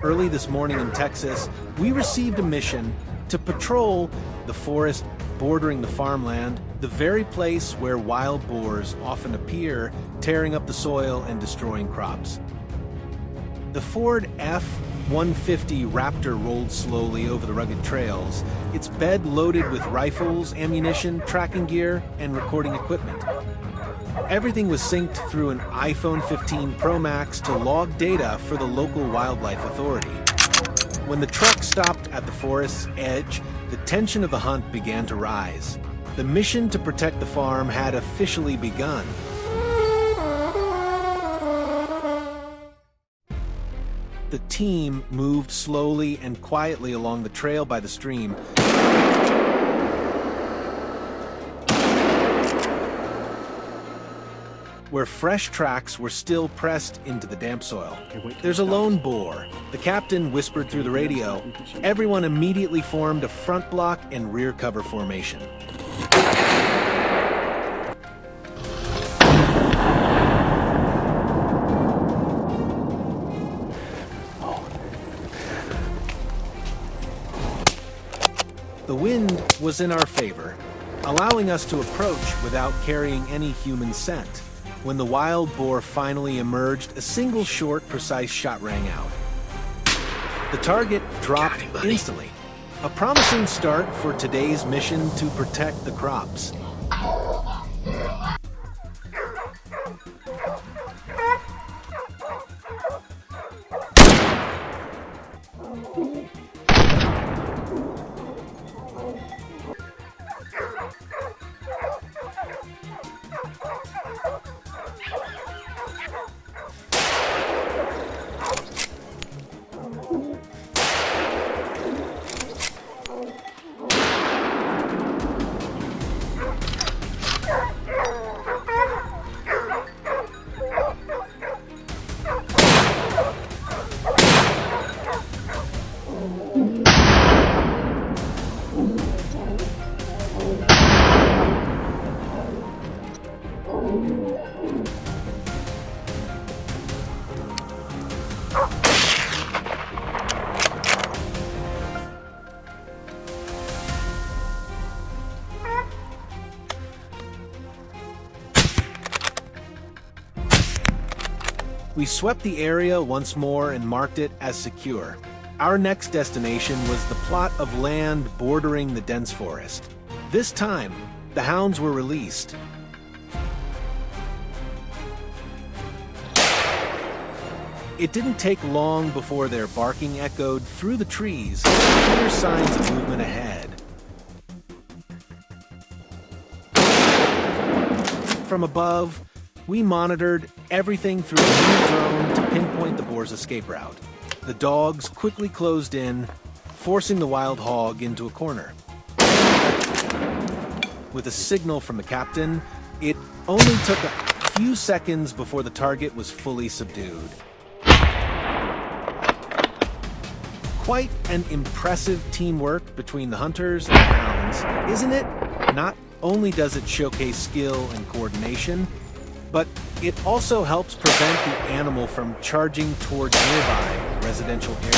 Early this morning in Texas, we received a mission to patrol the forest bordering the farmland, the very place where wild boars often appear, tearing up the soil and destroying crops. The Ford F-150 Raptor rolled slowly over the rugged trails, its bed loaded with rifles, ammunition, tracking gear, and recording equipment. Everything was synced through an iPhone 15 Pro Max to log data for the local wildlife authority. When the truck stopped at the forest's edge, the tension of the hunt began to rise. The mission to protect the farm had officially begun. The team moved slowly and quietly along the trail by the stream, where fresh tracks were still pressed into the damp soil. There's a lone boar, the captain whispered through the radio. Everyone immediately formed a front block and rear cover formation. The wind was in our favor, allowing us to approach without carrying any human scent. When the wild boar finally emerged, a single short, precise shot rang out. The target dropped instantly, a promising start for today's mission to protect the crops. We swept the area once more and marked it as secure. Our next destination was the plot of land bordering the dense forest. This time, the hounds were released. It didn't take long before their barking echoed through the trees, clear signs of movement ahead. From above, we monitored everything through a new drone to pinpoint the boar's escape route. The dogs quickly closed in, forcing the wild hog into a corner. With a signal from the captain, it only took a few seconds before the target was fully subdued. Quite an impressive teamwork between the hunters and the hounds, isn't it? Not only does it showcase skill and coordination, but it also helps prevent the animal from charging towards nearby residential areas.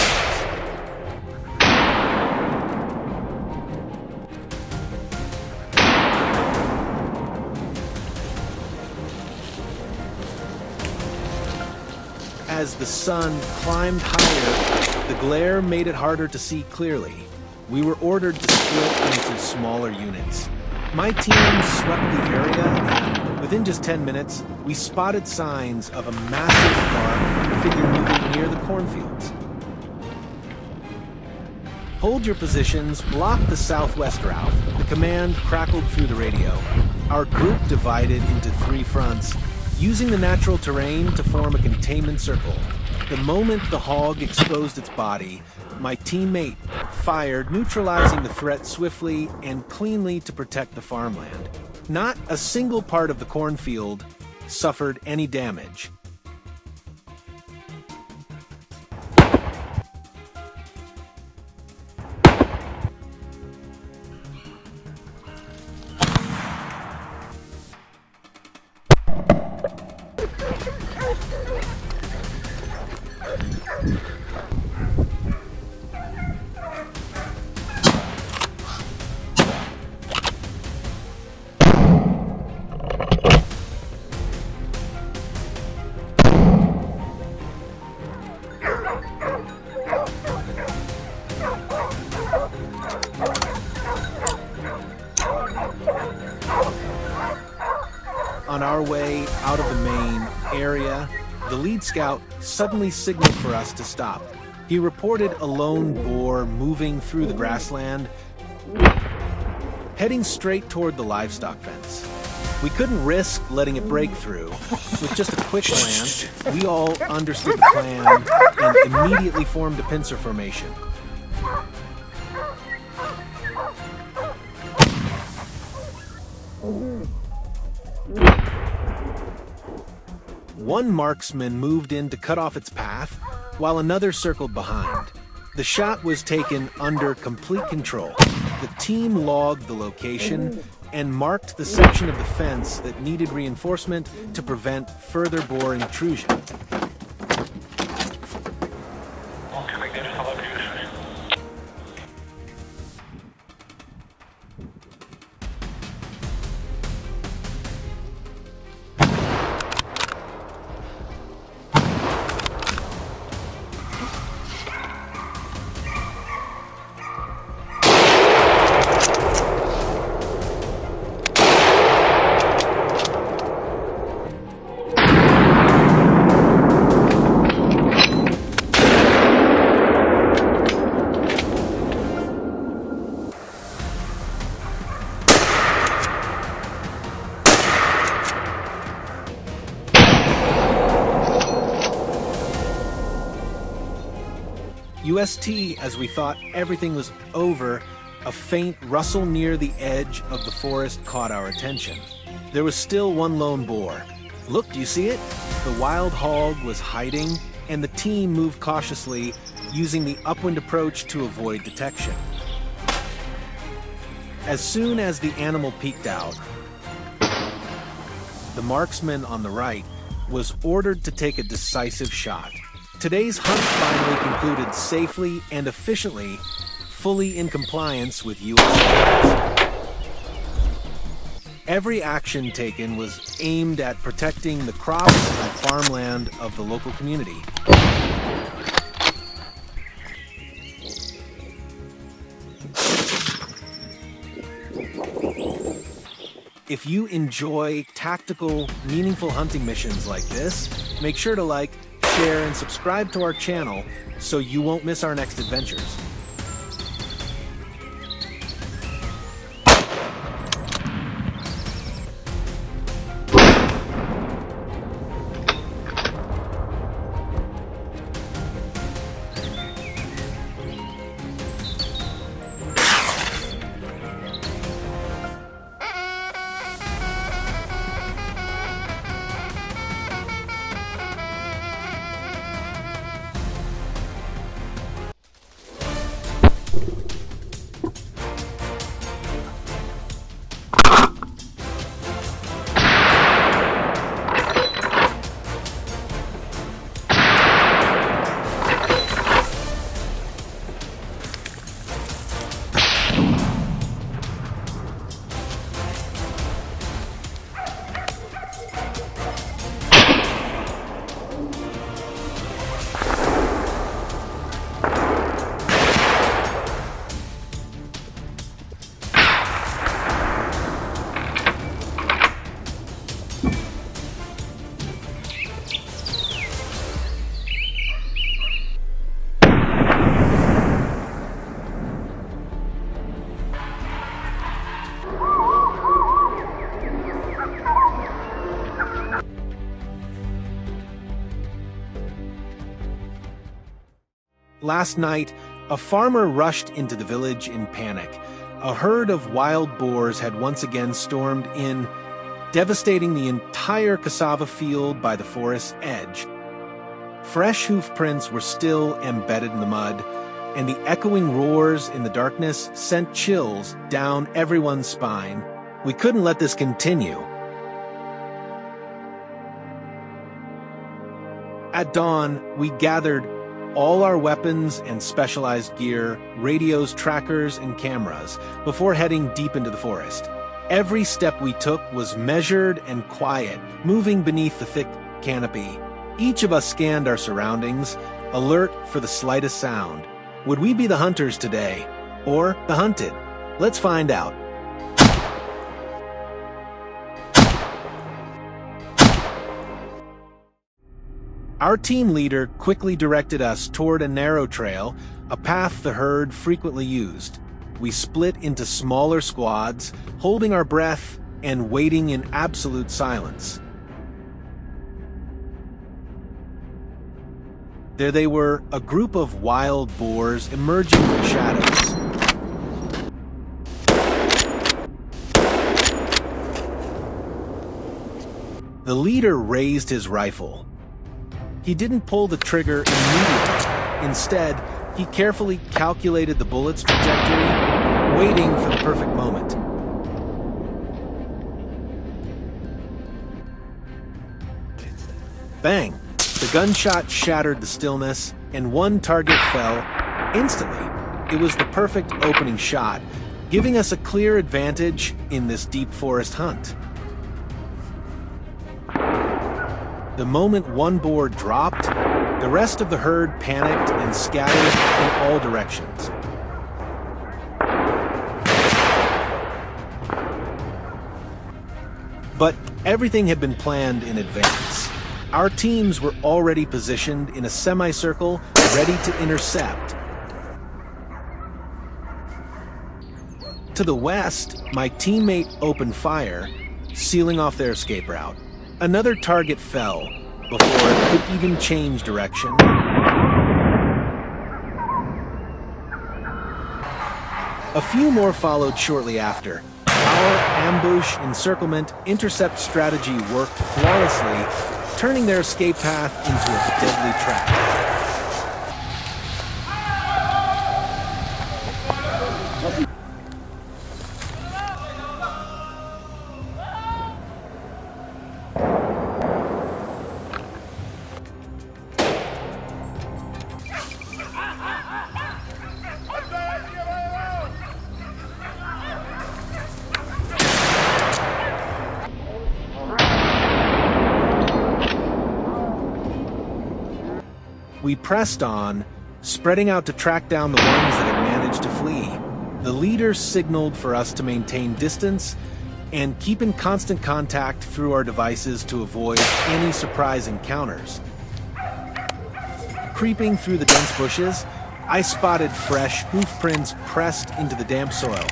As the sun climbed higher, the glare made it harder to see clearly. We were ordered to split into smaller units. My team swept the area, and within just 10 minutes, we spotted signs of a massive dark figure moving near the cornfields. Hold your positions, block the southwest route. The command crackled through the radio. Our group divided into 3 fronts, using the natural terrain to form a containment circle. The moment the hog exposed its body, my teammate fired, neutralizing the threat swiftly and cleanly to protect the farmland. Not a single part of the cornfield suffered any damage. On our way out of the main area, the lead scout suddenly signaled for us to stop. He reported a lone boar moving through the grassland, heading straight toward the livestock fence. We couldn't risk letting it break through. With just a quick glance, we all understood the plan and immediately formed a pincer formation. One marksman moved in to cut off its path, while another circled behind. The shot was taken under complete control. The team logged the location and marked the section of the fence that needed reinforcement to prevent further boar intrusion. UST, as we thought everything was over, a faint rustle near the edge of the forest caught our attention. There was still one lone boar. Look, do you see it? The wild hog was hiding, and the team moved cautiously, using the upwind approach to avoid detection. As soon as the animal peeked out, the marksman on the right was ordered to take a decisive shot. Today's hunt finally concluded safely and efficiently, fully in compliance with U.S. laws. Every action taken was aimed at protecting the crops and farmland of the local community. If you enjoy tactical, meaningful hunting missions like this, make sure to like, share, and subscribe to our channel so you won't miss our next adventures. Last night, a farmer rushed into the village in panic. A herd of wild boars had once again stormed in, devastating the entire cassava field by the forest's edge. Fresh hoof prints were still embedded in the mud, and the echoing roars in the darkness sent chills down everyone's spine. We couldn't let this continue. At dawn, we gathered all our weapons and specialized gear, radios, trackers, and cameras before heading deep into the forest. Every step we took was measured and quiet, moving beneath the thick canopy. Each of us scanned our surroundings, alert for the slightest sound. Would we be the hunters today, or the hunted? Let's find out. Our team leader quickly directed us toward a narrow trail, a path the herd frequently used. We split into smaller squads, holding our breath and waiting in absolute silence. There they were, a group of wild boars emerging from shadows. The leader raised his rifle. He didn't pull the trigger immediately. Instead, he carefully calculated the bullet's trajectory, waiting for the perfect moment. Bang! The gunshot shattered the stillness, and one target fell instantly. It was the perfect opening shot, giving us a clear advantage in this deep forest hunt. The moment one boar dropped, the rest of the herd panicked and scattered in all directions. But everything had been planned in advance. Our teams were already positioned in a semicircle, ready to intercept. To the west, my teammate opened fire, sealing off their escape route. Another target fell before it could even change direction. A few more followed shortly after. Our ambush, encirclement, intercept strategy worked flawlessly, turning their escape path into a deadly trap. We pressed on, spreading out to track down the ones that had managed to flee. The leader signaled for us to maintain distance and keep in constant contact through our devices to avoid any surprise encounters. Creeping through the dense bushes, I spotted fresh hoof prints pressed into the damp soil.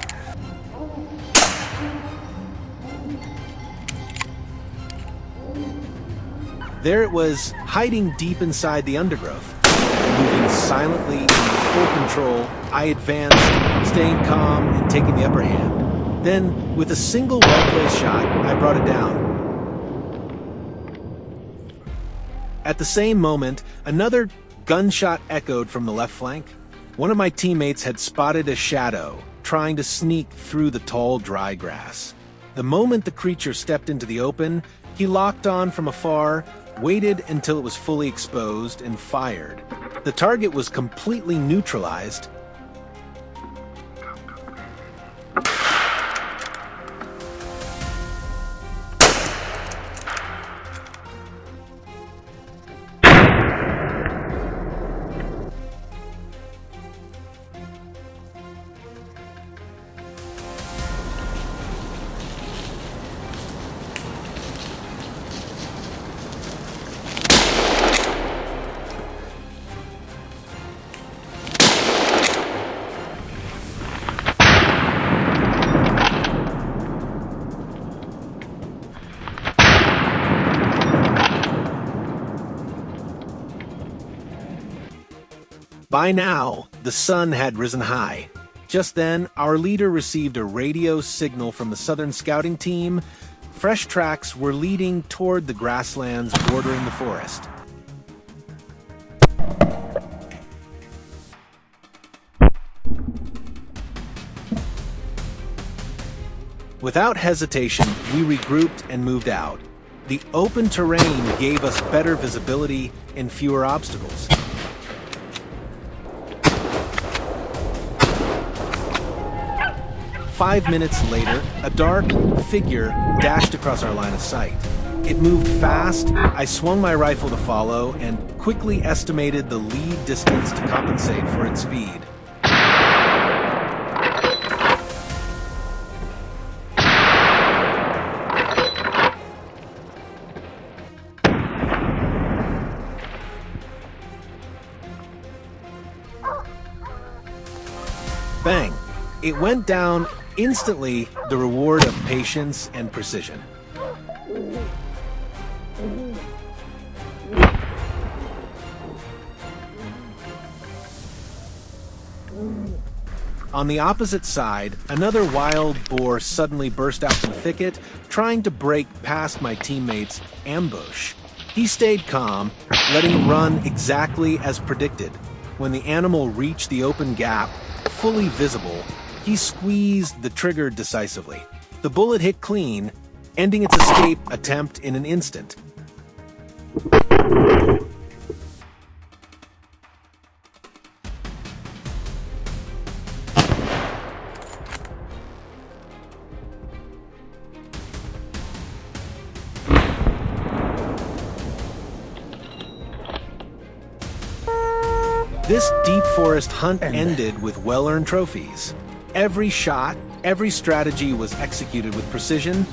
There it was, hiding deep inside the undergrowth. Moving silently in full control, I advanced, staying calm and taking the upper hand. Then, with a single well-placed shot, I brought it down. At the same moment, another gunshot echoed from the left flank. One of my teammates had spotted a shadow, trying to sneak through the tall, dry grass. The moment the creature stepped into the open, he locked on from afar, waited until it was fully exposed, and fired. The target was completely neutralized. By now, the sun had risen high. Just then, our leader received a radio signal from the Southern Scouting Team. Fresh tracks were leading toward the grasslands bordering the forest. Without hesitation, we regrouped and moved out. The open terrain gave us better visibility and fewer obstacles. 5 minutes later, a dark figure dashed across our line of sight. It moved fast. I swung my rifle to follow and quickly estimated the lead distance to compensate for its speed. Bang! It went down instantly, the reward of patience and precision. On the opposite side, another wild boar suddenly burst out from the thicket, trying to break past my teammates' ambush. He stayed calm, letting it run exactly as predicted. When the animal reached the open gap, fully visible, he squeezed the trigger decisively. The bullet hit clean, ending its escape attempt in an instant. This deep forest hunt ended with well-earned trophies. Every shot, every strategy was executed with precision.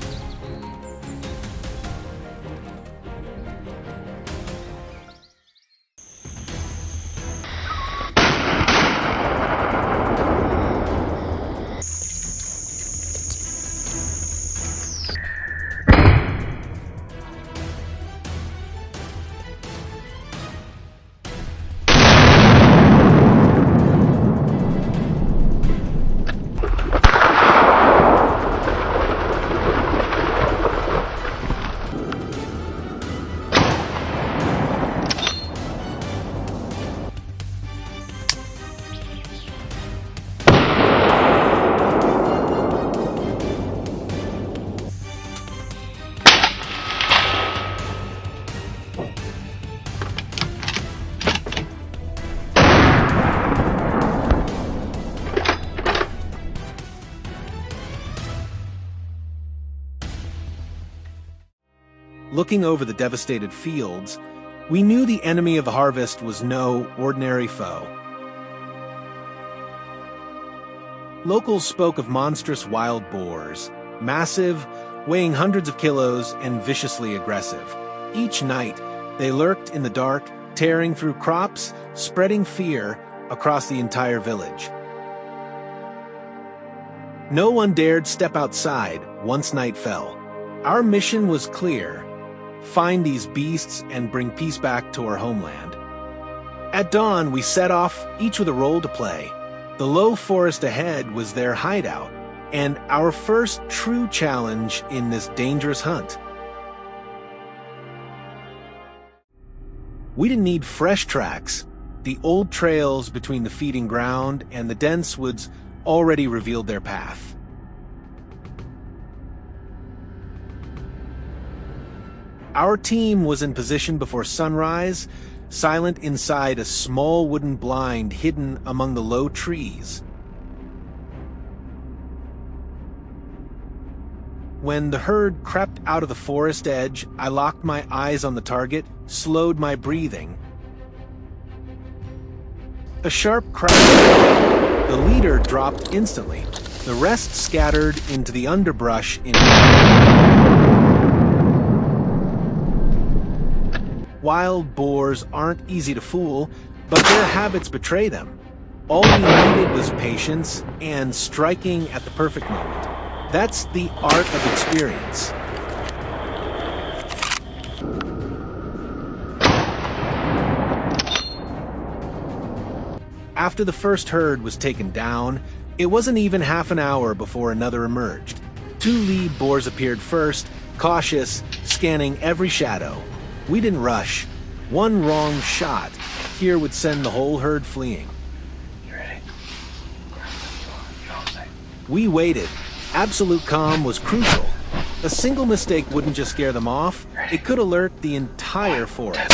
Looking over the devastated fields, we knew the enemy of the harvest was no ordinary foe. Locals spoke of monstrous wild boars, massive, weighing hundreds of kilos and viciously aggressive. Each night, they lurked in the dark, tearing through crops, spreading fear across the entire village. No one dared step outside once night fell. Our mission was clear: find these beasts and bring peace back to our homeland. At dawn, we set off, each with a role to play. The low forest ahead was their hideout, and our first true challenge in this dangerous hunt. We didn't need fresh tracks. The old trails between the feeding ground and the dense woods already revealed their path. Our team was in position before sunrise, silent inside a small wooden blind hidden among the low trees. When the herd crept out of the forest edge, I locked my eyes on the target, slowed my breathing. A sharp crack. The leader dropped instantly. The rest scattered into the underbrush in Wild boars aren't easy to fool, but their habits betray them. All we needed was patience and striking at the perfect moment. That's the art of experience. After the first herd was taken down, it wasn't even half an hour before another emerged. 2 lead boars appeared first, cautious, scanning every shadow. We didn't rush. One wrong shot here would send the whole herd fleeing. You ready? We waited. Absolute calm was crucial. A single mistake wouldn't just scare them off, it could alert the entire forest.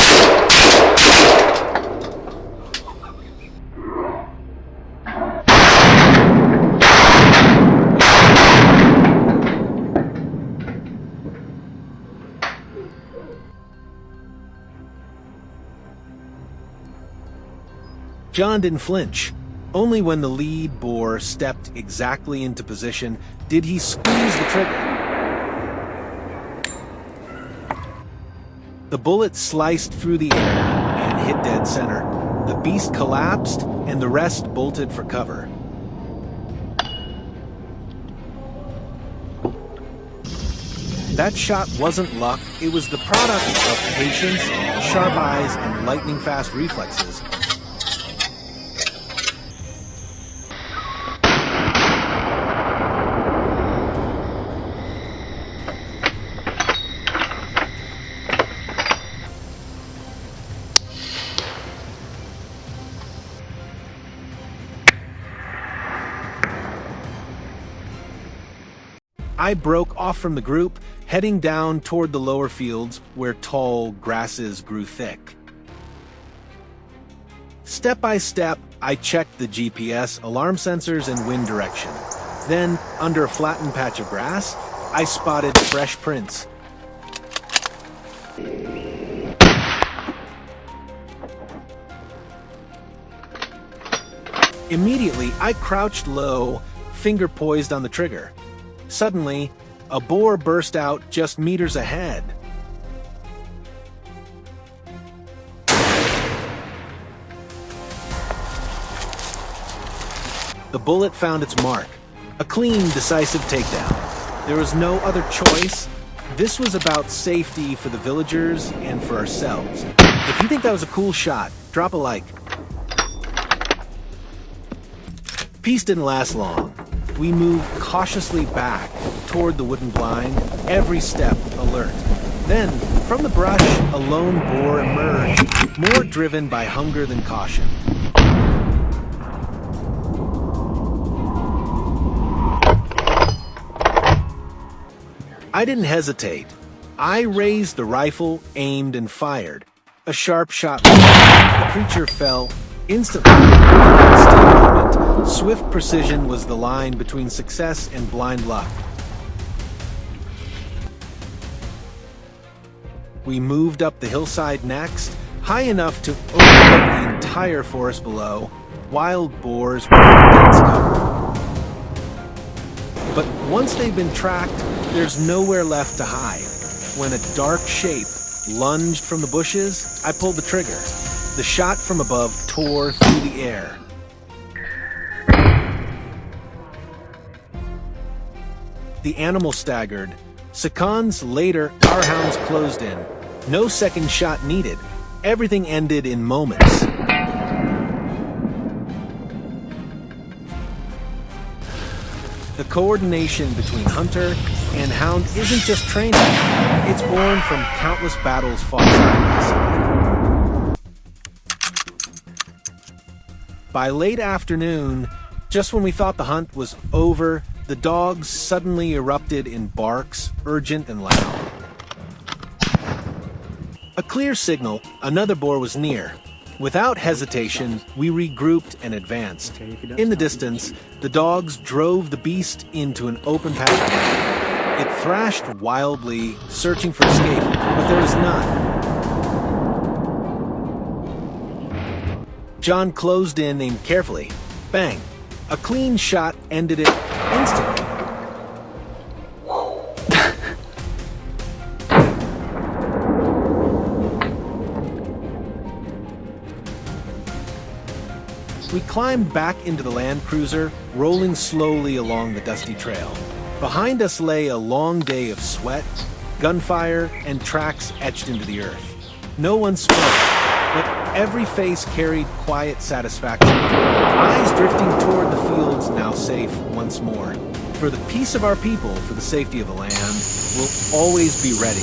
John didn't flinch. Only when the lead boar stepped exactly into position did he squeeze the trigger. The bullet sliced through the air and hit dead center. The beast collapsed, and the rest bolted for cover. That shot wasn't luck, it was the product of patience, sharp eyes, and lightning-fast reflexes. I broke off from the group, heading down toward the lower fields where tall grasses grew thick. Step by step, I checked the GPS, alarm sensors, and wind direction. Then, under a flattened patch of grass, I spotted fresh prints. Immediately, I crouched low, finger poised on the trigger. Suddenly, a boar burst out just meters ahead. The bullet found its mark. A clean, decisive takedown. There was no other choice. This was about safety for the villagers and for ourselves. If you think that was a cool shot, drop a like. Peace didn't last long. We moved cautiously back toward the wooden blind, every step alert. Then, from the brush, a lone boar emerged, more driven by hunger than caution. I didn't hesitate. I raised the rifle, aimed, and fired. A sharp shot. The creature fell instantly. In that still moment, swift precision was the line between success and blind luck. We moved up the hillside next, high enough to overlook the entire forest below. Wild boars were in dense cover. But once they've been tracked, there's nowhere left to hide. When a dark shape lunged from the bushes, I pulled the trigger. The shot from above tore through the air. The animal staggered. Seconds later, our hounds closed in. No second shot needed. Everything ended in moments. The coordination between hunter and hound isn't just training. It's born from countless battles fought side by side. By late afternoon, just when we thought the hunt was over, the dogs suddenly erupted in barks, urgent and loud. A clear signal, another boar was near. Without hesitation, we regrouped and advanced. In the distance, the dogs drove the beast into an open patch of land. It thrashed wildly, searching for escape, but there was none. John closed in, aimed carefully. Bang! A clean shot ended it instantly. We climbed back into the Land Cruiser, rolling slowly along the dusty trail. Behind us lay a long day of sweat, gunfire, and tracks etched into the earth. No one spoke, but every face carried quiet satisfaction. Eyes drifting toward the fields now safe once more. For the peace of our people, for the safety of the land, we'll always be ready.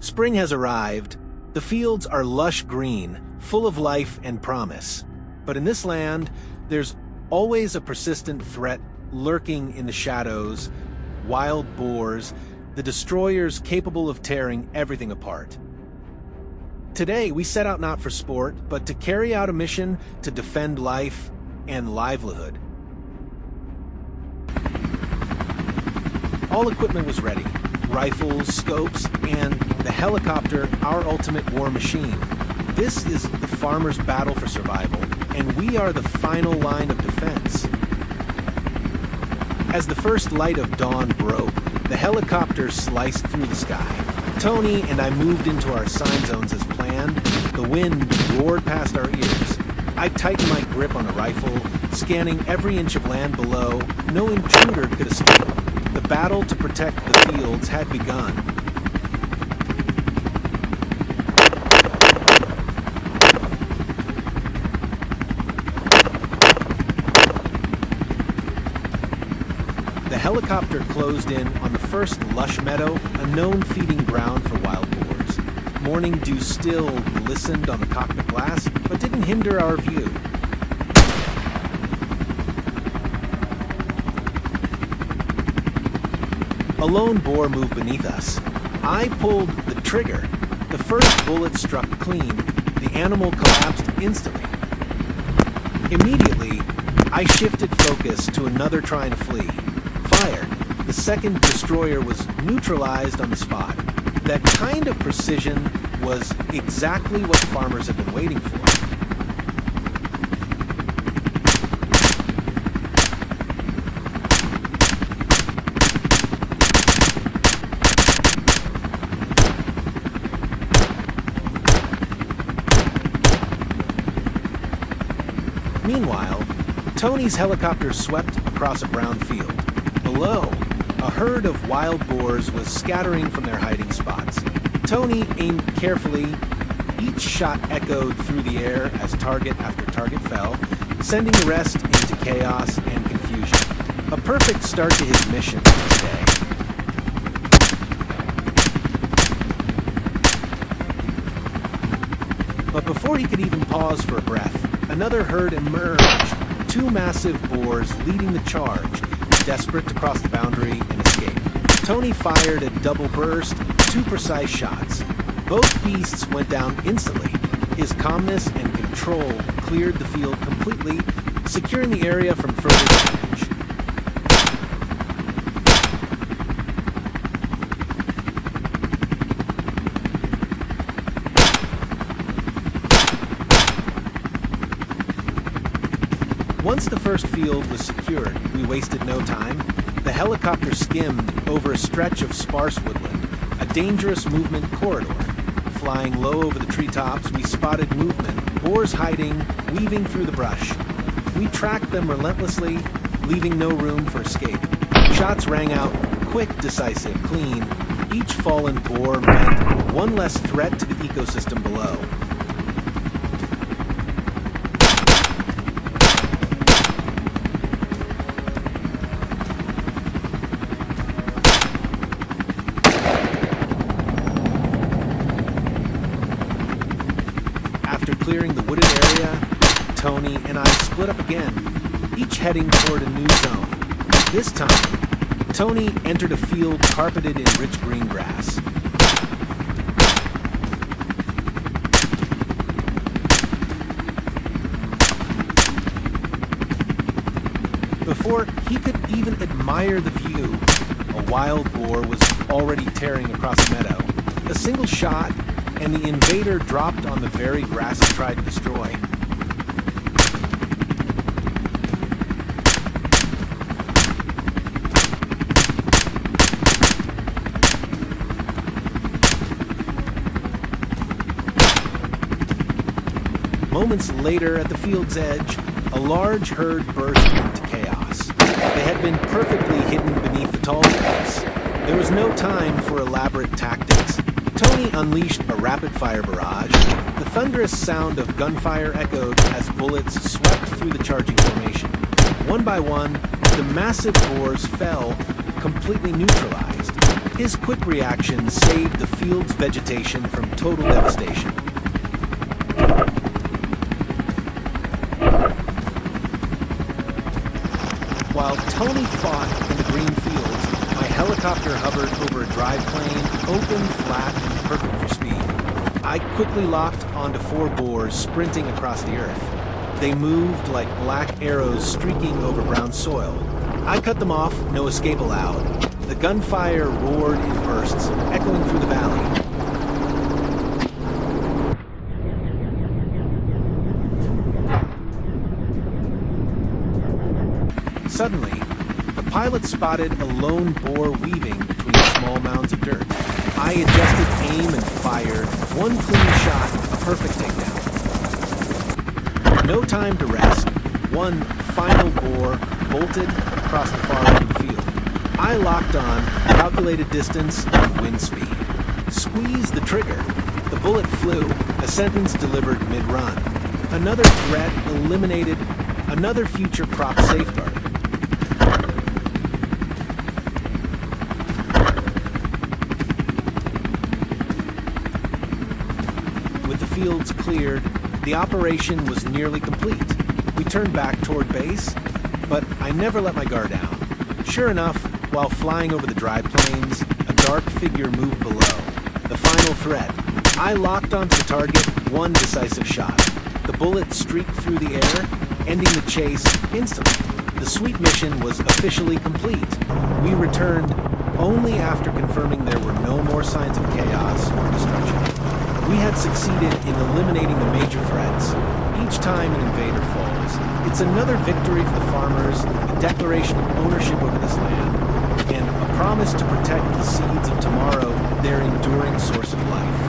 Spring has arrived. The fields are lush green, full of life and promise. But in this land, there's always a persistent threat lurking in the shadows: wild boars, the destroyers capable of tearing everything apart. Today, we set out not for sport, but to carry out a mission to defend life and livelihood. All equipment was ready: rifles, scopes, and the helicopter, our ultimate war machine. This is the farmer's battle for survival, and we are the final line of defense. As the first light of dawn broke, the helicopter sliced through the sky. Tony and I moved into our assigned zones as planned. The wind roared past our ears. I tightened my grip on the rifle, scanning every inch of land below. No intruder could escape. The battle to protect the fields had begun. The helicopter closed in on the first lush meadow, a known feeding ground for wild boars. Morning dew still glistened on the cockpit glass, but didn't hinder our view. A lone boar moved beneath us. I pulled the trigger. The first bullet struck clean. The animal collapsed instantly. Immediately, I shifted focus to another trying to flee. Fired. The second destroyer was neutralized on the spot. That kind of precision was exactly what the farmers had been waiting for. Meanwhile, Tony's helicopter swept across a brown field. Below, a herd of wild boars was scattering from their hiding spots. Tony aimed carefully. Each shot echoed through the air as target after target fell, sending the rest into chaos and confusion. A perfect start to his mission today. But before he could even pause for a breath, another herd emerged. Two massive boars leading the charge, desperate to cross the boundary and escape. Tony fired a double burst, 2 precise shots. Both beasts went down instantly. His calmness and control cleared the field completely, securing the area from further damage. Once the first field was secured, we wasted no time. The helicopter skimmed over a stretch of sparse woodland, a dangerous movement corridor. Flying low over the treetops, we spotted movement, boars hiding, weaving through the brush. We tracked them relentlessly, leaving no room for escape. Shots rang out, quick, decisive, clean. Each fallen boar meant one less threat to the ecosystem below. Clearing the wooded area, Tony and I split up again, each heading toward a new zone. This time, Tony entered a field carpeted in rich green grass. Before he could even admire the view, a wild boar was already tearing across the meadow. A single shot, and the invader dropped on the very grass he tried to destroy. Moments later, at the field's edge, a large herd burst into chaos. They had been perfectly hidden beneath the tall grass. There was no time for elaborate tactics. Tony unleashed a rapid-fire barrage. The thunderous sound of gunfire echoed as bullets swept through the charging formation. One by one, the massive boars fell, completely neutralized. His quick reaction saved the field's vegetation from total devastation. While Tony fought in the green fields, my helicopter hovered over a dry plain, open, flat, and perfect for speed. I quickly locked onto 4 boars sprinting across the earth. They moved like black arrows streaking over brown soil. I cut them off, no escape allowed. The gunfire roared in bursts, echoing through the valley. Suddenly, the pilot spotted a lone boar weaving between small mounds of dirt. I adjusted aim and fired. One clean shot, a perfect takedown. No time to rest. One final boar bolted across the far end of the field. I locked on, calculated distance, and wind speed. Squeezed the trigger. The bullet flew, a sentence delivered mid-run. Another threat eliminated, another future crop safeguarded. With the fields cleared, the operation was nearly complete. We turned back toward base, but I never let my guard down. Sure enough, while flying over the dry plains, a dark figure moved below. The final threat. I locked onto the target, one decisive shot. The bullet streaked through the air, ending the chase instantly. The sweep mission was officially complete. We returned only after confirming there were no more signs of chaos or destruction. We had succeeded in eliminating the major threats. Each time an invader falls, it's another victory for the farmers, a declaration of ownership over this land, and a promise to protect the seeds of tomorrow, their enduring source of life.